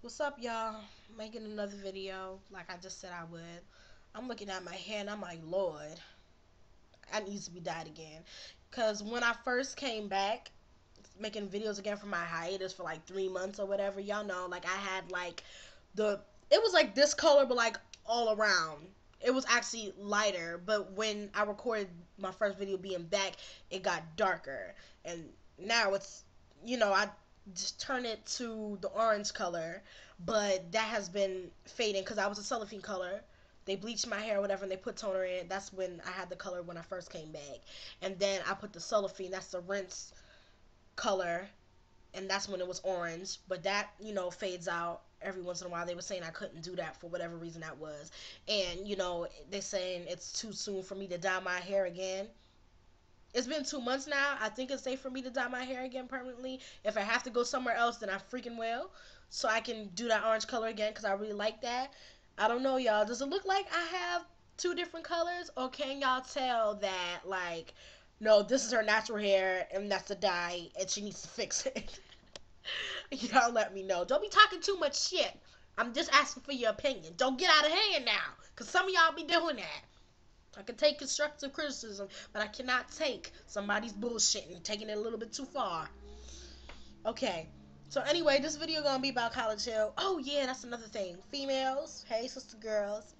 What's up, y'all? Making another video like I just said I would. I'm looking at my hair and I'm like, Lord, I need to be dyed again. Because when I first came back, making videos again from my hiatus for like 3 months or whatever, y'all know, like I had like the, it was like this color, but like all around. It was actually lighter, but when I recorded my first video being back, it got darker. And now it's, I just turned it to the orange color, but that has been fading because I was a cellophane color. They bleached my hair or whatever and they put toner in. That's when I had the color when I first came back. And then I put the cellophane, that's the rinse color, and that's when it was orange. But that, fades out every once in a while. They were saying I couldn't do that for whatever reason that was. And, they're saying it's too soon for me to dye my hair again. It's been 2 months now. I think it's safe for me to dye my hair again permanently. If I have to go somewhere else, then I freaking will. So I can do that orange color again because I really like that. I don't know, y'all. Does it look like I have two different colors? Or can y'all tell that, like, no, this is her natural hair and that's the dye and she needs to fix it? Y'all let me know. Don't be talking too much shit. I'm just asking for your opinion. Don't get out of hand now. Because some of y'all be doing that. I can take constructive criticism, but I cannot take somebody's bullshit and taking it a little bit too far. Okay. So anyway, this video gonna be about College Hill. Oh yeah, that's another thing. Females, hey sister girls,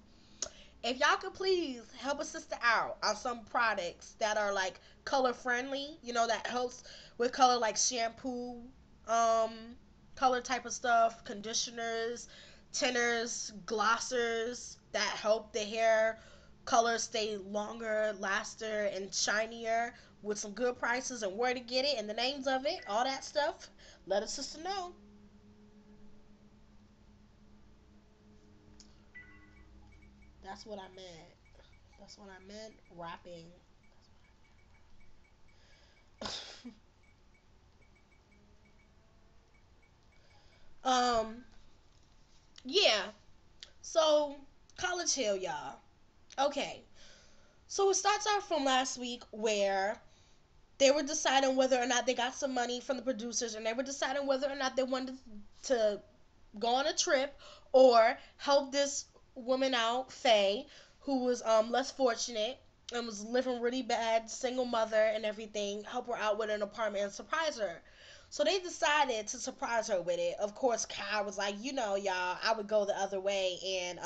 if y'all could please help a sister out on some products that are like color friendly, that helps with color, like shampoo, um, color type of stuff, conditioners, tinners, glossers that help the hair color stay longer, laster, and shinier with some good prices and where to get it and the names of it, all that stuff. Let a sister know. That's what I meant. That's what I meant. Rapping. um, yeah. So, College Hill, y'all. Okay. So it starts out from last week where they were deciding whether or not they got some money from the producers and they were deciding whether or not they wanted to go on a trip or help this woman out, Faye, who was less fortunate and was living really bad, single mother and everything, help her out with an apartment and surprise her. So they decided to surprise her with it. Of course, Kai was like, y'all, I would go the other way and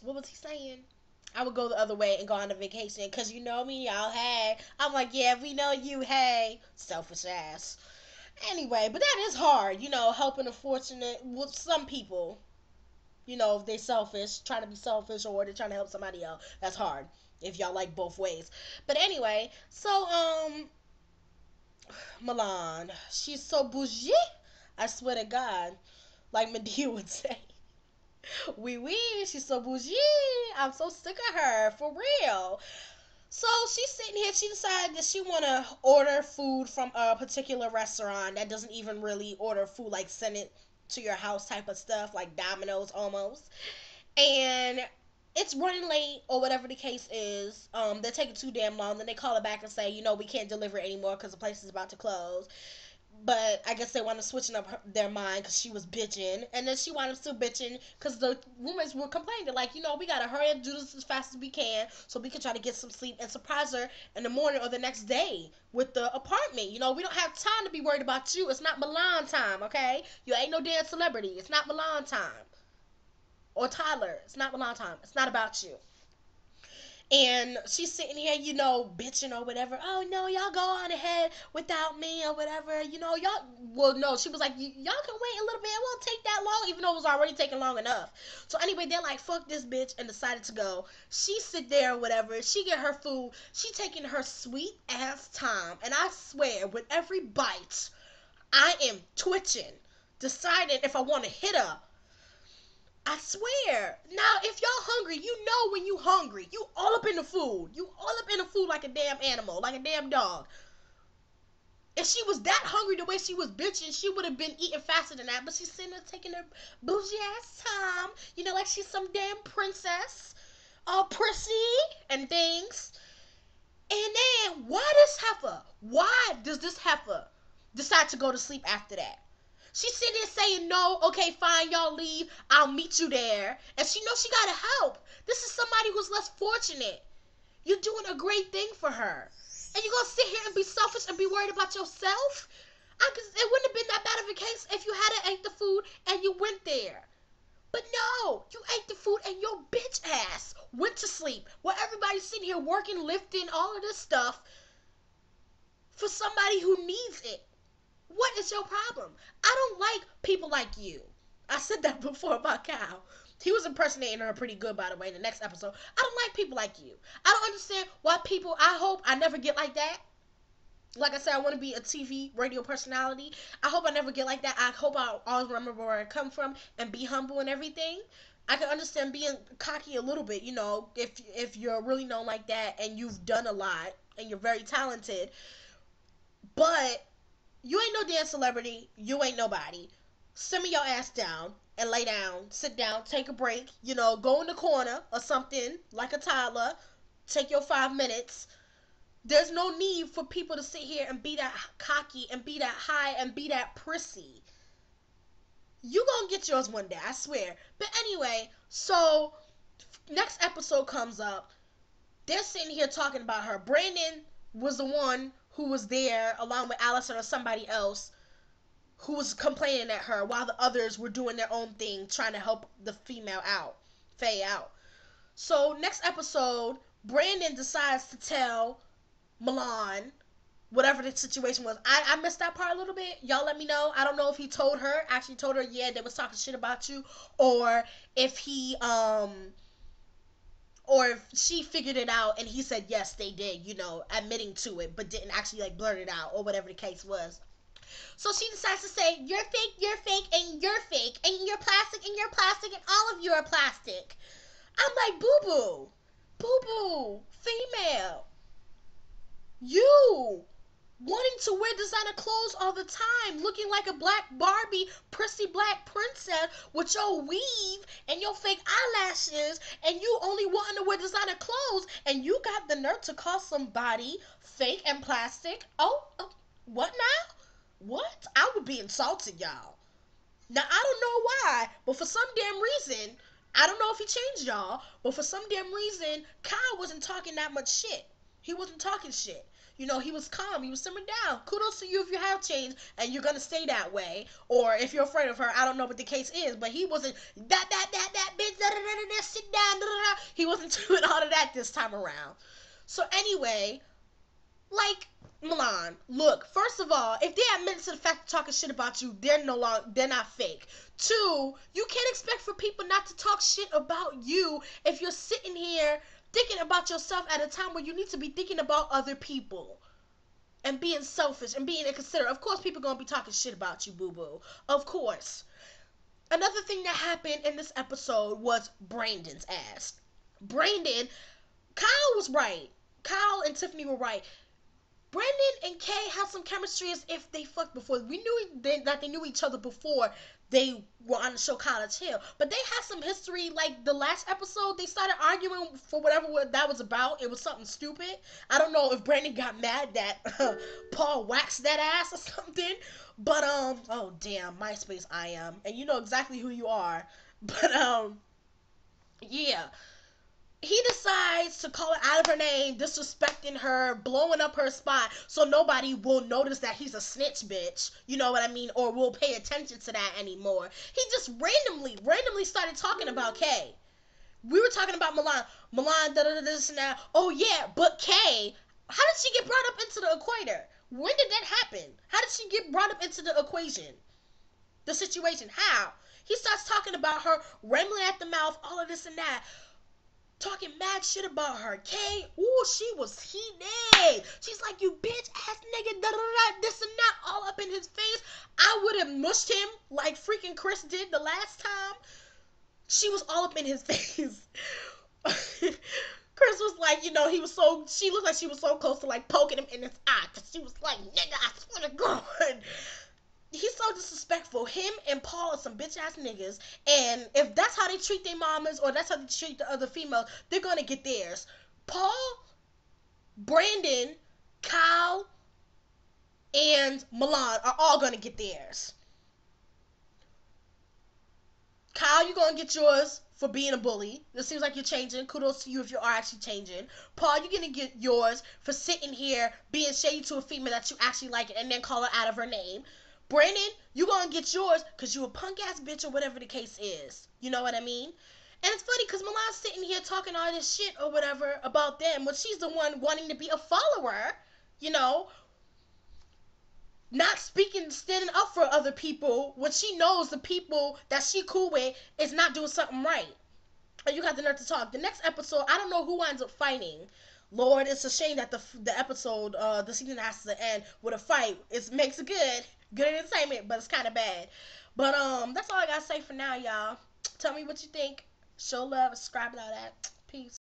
what was he saying? I would go the other way and go on a vacation because you know me, y'all. Hey, I'm like, yeah, we know you. Hey, selfish ass. Anyway, but that is hard, helping the fortunate. With some people, if they selfish, trying to be selfish, or they're trying to help somebody else. That's hard if y'all like both ways. But anyway, so Milan, she's so bougie. I swear to God, like Medea would say. Oui, she's so bougie. I'm so sick of her, for real. So she's sitting here. She decided that she want to order food from a particular restaurant that doesn't even really order food, like send it to your house type of stuff, like Domino's almost. And it's running late or whatever the case is. They're taking too damn long. Then they call it back and say, we can't deliver it anymore because the place is about to close. But I guess they want to switching up their mind because she was bitching, and then she wound up still bitching because the roommates were complaining like, we gotta hurry up, do this as fast as we can so we can try to get some sleep and surprise her in the morning or the next day with the apartment. We don't have time to be worried about you. It's not Milan time, okay? You ain't no damn celebrity. It's not Milan time or Tyler. It's not Milan time. It's not about you. And she's sitting here, bitching or whatever. Oh no, y'all go on ahead without me or whatever. Y'all. Well, no, she was like, y'all can wait a little bit. It won't take that long, even though it was already taking long enough. So anyway, they're like, fuck this bitch, and decided to go. She sit there or whatever. She get her food. She taking her sweet ass time, and I swear, with every bite, I am twitching, deciding if I want to hit her. I swear. Now, if y'all hungry, you know when you hungry. You all up in the food. You all up in the food like a damn animal, like a damn dog. If she was that hungry the way she was bitching, she would have been eating faster than that. But she's sitting there taking her bougie ass time. Like she's some damn princess. All prissy and things. And then, why does this heifer decide to go to sleep after that? She's sitting there saying, no, okay, fine, y'all leave. I'll meet you there. And she knows she gotta help. This is somebody who's less fortunate. You're doing a great thing for her. And you're gonna sit here and be selfish and be worried about yourself? It wouldn't have been that bad of a case if you hadn't ate the food and you went there. But no, you ate the food and your bitch ass went to sleep while everybody's sitting here working, lifting, all of this stuff for somebody who needs it. What is your problem? I don't like people like you. I said that before about Kyle. He was impersonating her pretty good, by the way, in the next episode. I don't like people like you. I don't understand why people, I hope I never get like that. Like I said, I want to be a TV, radio personality. I hope I never get like that. I hope I always remember where I come from and be humble and everything. I can understand being cocky a little bit, if you're really known like that and you've done a lot and you're very talented. But you ain't no damn celebrity. You ain't nobody. Simmer your ass down and lay down. Sit down. Take a break. Go in the corner or something like a toddler. Take your 5 minutes. There's no need for people to sit here and be that cocky and be that high and be that prissy. You gonna get yours one day, I swear. But anyway, so next episode comes up. They're sitting here talking about her. Brandon was the one who was there along with Allison or somebody else who was complaining at her while the others were doing their own thing, trying to help the female out, Faye out. So next episode, Brandon decides to tell Milan whatever the situation was. I missed that part a little bit. Y'all let me know. I don't know if he actually told her, yeah, they was talking shit about you, or if or if she figured it out and he said yes they did, admitting to it, but didn't actually like blurt it out or whatever the case was. So she decides to say, you're fake, and you're fake, and you're plastic, and all of you are plastic. I'm like, boo boo, female, you wanting to wear designer clothes all the time, looking like a black Barbie, prissy black princess with your weave and your fake eyelashes, and you only wanting to wear designer clothes, and you got the nerve to call somebody fake and plastic. Oh, what now? What? I would be insulted, y'all. Now, I don't know why, but for some damn reason, I don't know if he changed y'all, but for some damn reason, Kyle wasn't talking that much shit. He wasn't talking shit. He was calm. He was simmered down. Kudos to you if you have changed and you're going to stay that way. Or if you're afraid of her, I don't know what the case is. But he wasn't, that bitch, sit down, He wasn't doing all of that this time around. So anyway, like, Milan, look, first of all, if they admit to the fact of talking shit about you, they're not fake. Two, you can't expect for people not to talk shit about you if you're sitting here thinking about yourself at a time where you need to be thinking about other people and being selfish and being inconsiderate. Of course, people gonna be talking shit about you, boo-boo. Of course. Another thing that happened in this episode was Brandon's ass. Kyle was right. Kyle and Tiffany were right. Brandon and Kay had some chemistry as if they fucked before. We knew that they knew each other before they were on the show College Hill. But they had some history. Like the last episode, they started arguing for whatever that was about. It was something stupid. I don't know if Brandon got mad that Paul waxed that ass or something. But, oh damn, MySpace I am. And you know exactly who you are. But, yeah. He decides to call her out of her name, disrespecting her, blowing up her spot, so nobody will notice that he's a snitch bitch, you know what I mean, or will pay attention to that anymore. He just randomly started talking about Kay. We were talking about Milan, this and that. Oh yeah, but Kay, how did she get brought up into the equator? When did that happen? How did she get brought up into the equation? The situation, how? He starts talking about her, rambling at the mouth, all of this and that. Talking mad shit about her. Kay, ooh, she was heated. She's like, you bitch ass nigga, this and that, all up in his face. I would have mushed him like freaking Chris did the last time. She was all up in his face. Chris was like, she looked like she was so close to like poking him in his eye. Cause she was like, nigga, I swear to God. He's so disrespectful. Him and Paul are some bitch ass niggas, and if that's how they treat their mamas or that's how they treat the other females, they're gonna get theirs. Paul, Brandon, Kyle, and Milan are all gonna get theirs. Kyle, you're gonna get yours for being a bully. It seems like you're changing. Kudos to you if you are actually changing. Paul, you're gonna get yours for sitting here being shady to a female that you actually like and then call her out of her name. Brandon, you gonna get yours because you a punk ass bitch or whatever the case is. You know what I mean? And it's funny because Milan's sitting here talking all this shit or whatever about them when she's the one wanting to be a follower, you know, not speaking, standing up for other people when she knows the people that she cool with is not doing something right. And you got the nerve to talk. The next episode, I don't know who winds up fighting. Lord, it's a shame that the episode, the season has to end with a fight. It makes it good entertainment, but it's kind of bad. But that's all I gotta say for now, y'all. Tell me what you think. Show love, subscribe, and all that. Peace.